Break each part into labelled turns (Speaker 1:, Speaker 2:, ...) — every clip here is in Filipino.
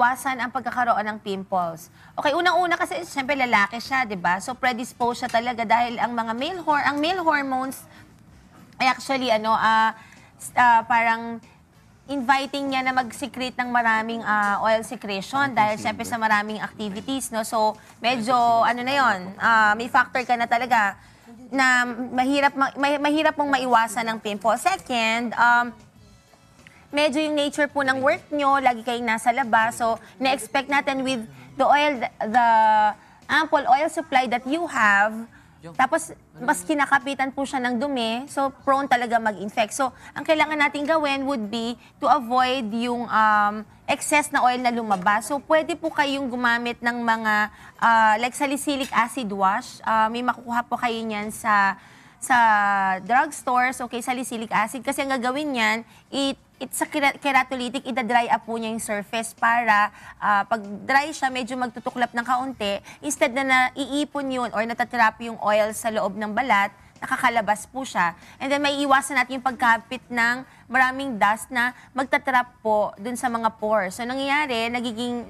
Speaker 1: maiwasan ang pagkakaroon ng pimples? Okay, unang-una kasi siyempre lalaki siya, 'di ba? So predisposed siya talaga dahil ang mga male hormones ay actually parang inviting niya na mag-secrete ng maraming oil secretion dahil siyempre sa maraming activities, no? So medyo ano na 'yon, may factor ka na talaga na mahirap mong maiwasan ng pimple. Second, medyo yung nature po ng work nyo, lagi kayong nasa labas. So, na-expect natin with the ample oil supply that you have, tapos mas kinakapitan po siya ng dumi, so prone talaga mag-infect. So, ang kailangan natin gawin would be to avoid yung excess na oil na lumabas. So, pwede po kayong gumamit ng mga like salicylic acid wash. May makukuha po kayo niyan sa drugstores, okay, salicylic acid. Kasi ang gagawin niyan, it's a keratolytic, ida-dry up po niya yung surface para pag dry siya, medyo magtutuklap ng kaunti. Instead na naiipon yun or natatrap yung oil sa loob ng balat, nakakalabas po siya. And then may iwasan natin yung pagkapit ng maraming dust na magtatrap po dun sa mga pores. So nangyayari, nagiging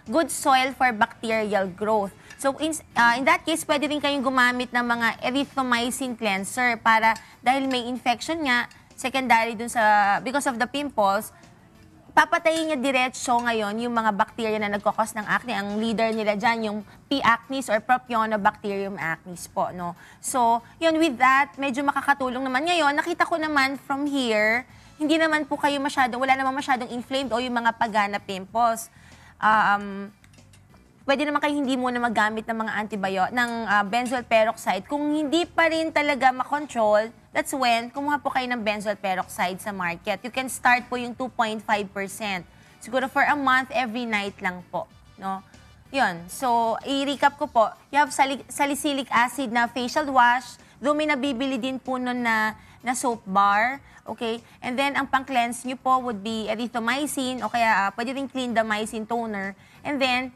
Speaker 1: good soil for bacterial growth. So in that case, pwede rin kayong gumamit ng mga erythromycin cleanser para dahil may infection nga, secondary dun because of the pimples, papatayin niya diretso ngayon yung mga bacteria na nagkakos ng acne. Ang leader nila dyan, yung P. acnes or Propionibacterium acnes po, no? So, yun, with that, medyo makakatulong naman. Ngayon, nakita ko naman from here, hindi naman po kayo wala naman masyadong inflamed o yung mga pagana pimples. Pwede naman kayo hindi muna magamit ng mga ng benzoyl peroxide. Kung hindi pa rin talaga makontrol, that's when kumuha po kayo ng benzoyl peroxide sa market. You can start po yung 2.5%. Siguro for a month, every night lang po. No? Yun. So, i-recap ko po. You have salicylic acid na facial wash. Doon may nabibili din po nun na soap bar. Okay? And then, ang pang-cleanse nyo po would be erythromycin o kaya pwede rin clindamycin toner. And then,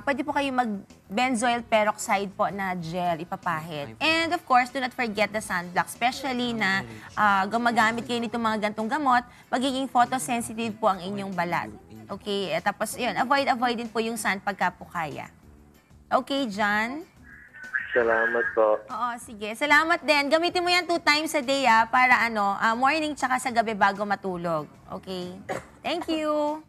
Speaker 1: pwede po kayo mag-benzoyl peroxide po na gel, ipapahid. And of course, do not forget the sunblock, especially na gumagamit kayo nito mga gantong gamot, magiging photosensitive po ang inyong balat. Okay, tapos yun, avoid din po yung sun pagka po kaya. Okay, John?
Speaker 2: Salamat po.
Speaker 1: Oo, sige. Salamat din. Gamitin mo yan 2 times a day para morning tsaka sa gabi bago matulog. Okay? Thank you.